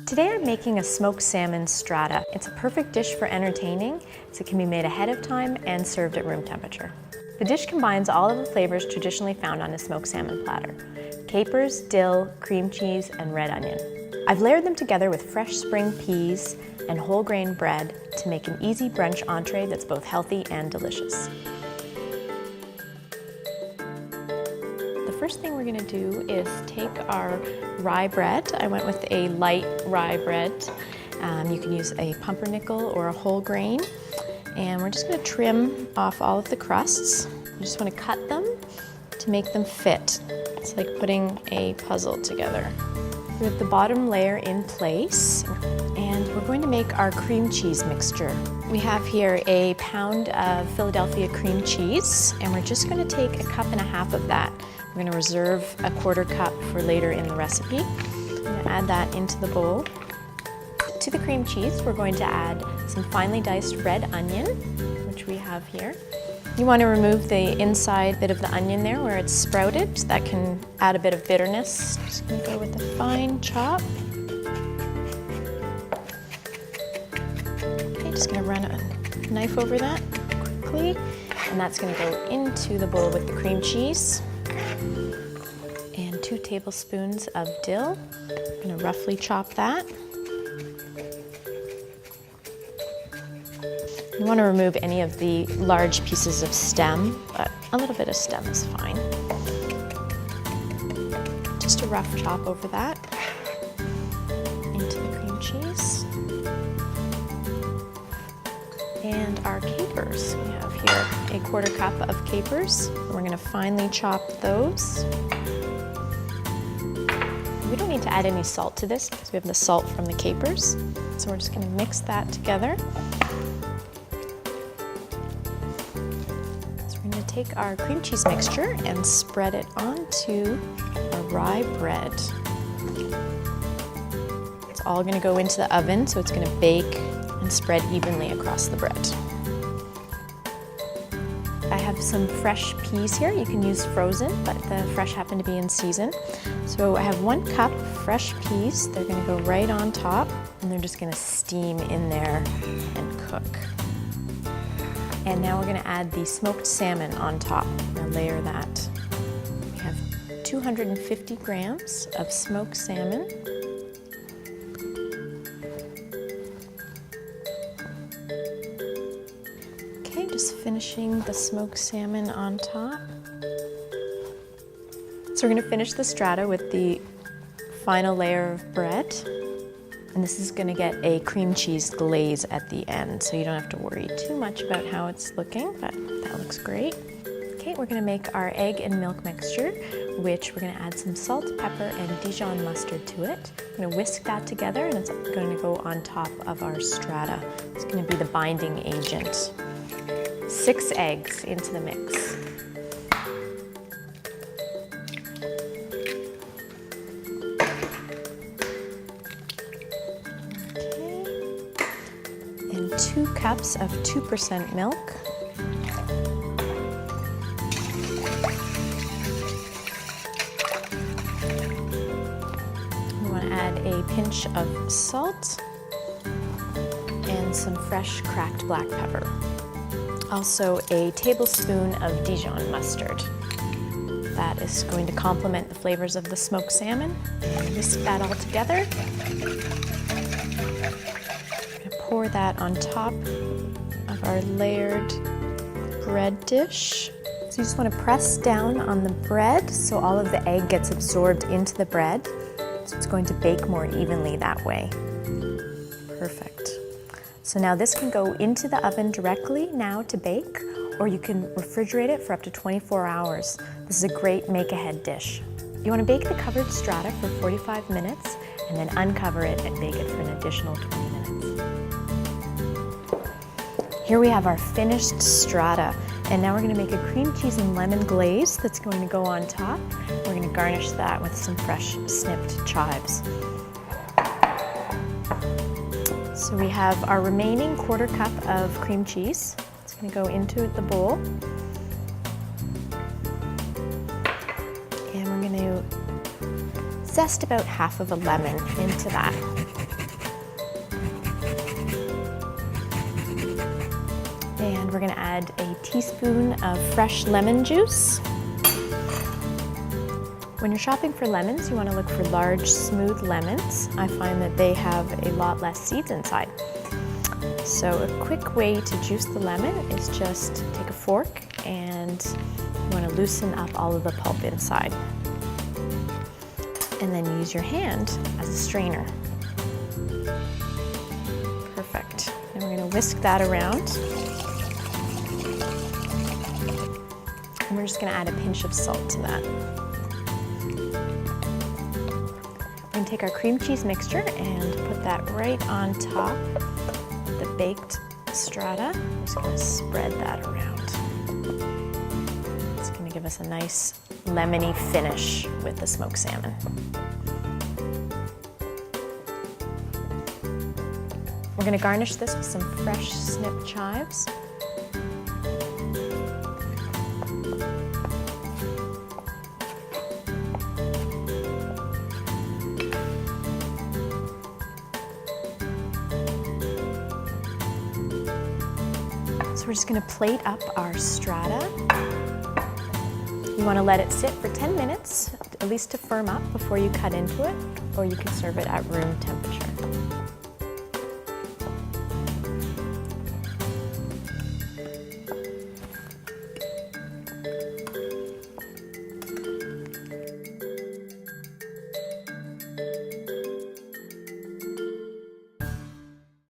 Today I'm making a smoked salmon strata. It's a perfect dish for entertaining, so it can be made ahead of time and served at room temperature. The dish combines all of the flavors traditionally found on a smoked salmon platter: capers, dill, cream cheese, and red onion. I've layered them together with fresh spring peas and whole grain bread to make an easy brunch entree that's both healthy and delicious. The first thing we're going to do is take our rye bread. I went with a light rye bread. You can use a pumpernickel or a whole grain. And we're just going to trim off all of the crusts. You just want to cut them to make them fit. It's like putting a puzzle together. We have the bottom layer in place, and we're going to make our cream cheese mixture. We have here a pound of Philadelphia cream cheese, and we're just going to take 1.5 cups of that. We're going to reserve 1/4 cup for later in the recipe. I'm going to add that into the bowl. To the cream cheese, we're going to add some finely diced red onion, which we have here. You want to remove the inside bit of the onion there where it's sprouted. That can add a bit of bitterness. Just going to go with a fine chop. Okay, just going to run a knife over that quickly. And that's going to go into the bowl with the cream cheese. And 2 tablespoons of dill. I'm going to roughly chop that. You want to remove any of the large pieces of stem, but a little bit of stem is fine. Just a rough chop over that into the cream cheese. And our capers. We have here 1/4 cup of capers. We're going to finely chop those. We don't need to add any salt to this because we have the salt from the capers. So we're just going to mix that together. We're going to take our cream cheese mixture and spread it onto our rye bread. It's all going to go into the oven, so it's going to bake and spread evenly across the bread. I have some fresh peas here. You can use frozen, but the fresh happen to be in season. So I have 1 cup fresh peas. They're going to go right on top, and they're just going to steam in there and cook. And now we're going to add the smoked salmon on top. I'm going to layer that. We have 250 grams of smoked salmon. Okay, just finishing the smoked salmon on top. So we're going to finish the strata with the final layer of bread. And this is going to get a cream cheese glaze at the end, so you don't have to worry too much about how it's looking, but that looks great. Okay, we're going to make our egg and milk mixture, which we're going to add some salt, pepper, and Dijon mustard to it. I'm going to whisk that together, and it's going to go on top of our strata. It's going to be the binding agent. 6 eggs into the mix. And 2 cups of 2% milk. We want to add a pinch of salt and some fresh cracked black pepper. Also a tablespoon of Dijon mustard. That is going to complement the flavors of the smoked salmon. And whisk that all together. Pour that on top of our layered bread dish. So you just want to press down on the bread so all of the egg gets absorbed into the bread. So it's going to bake more evenly that way. Perfect. So now this can go into the oven directly now to bake, or you can refrigerate it for up to 24 hours. This is a great make-ahead dish. You want to bake the covered strata for 45 minutes and then uncover it and bake it for an additional 20 minutes. Here we have our finished strata, and now we're going to make a cream cheese and lemon glaze that's going to go on top. We're going to garnish that with some fresh snipped chives. So we have our remaining 1/4 cup of cream cheese. It's going to go into the bowl. And we're going to zest about half of a lemon into that. add a teaspoon of fresh lemon juice. When you're shopping for lemons, you want to look for large, smooth lemons. I find that they have a lot less seeds inside. So a quick way to juice the lemon is just take a fork and you want to loosen up all of the pulp inside. And then use your hand as a strainer. Perfect. And we're going to whisk that around. And we're just going to add a pinch of salt to that. We're going to take our cream cheese mixture and put that right on top of the baked strata. I'm just going to spread that around. It's going to give us a nice lemony finish with the smoked salmon. We're going to garnish this with some fresh snipped chives. So we're just going to plate up our strata. You want to let it sit for 10 minutes, at least to firm up before you cut into it, or you can serve it at room temperature.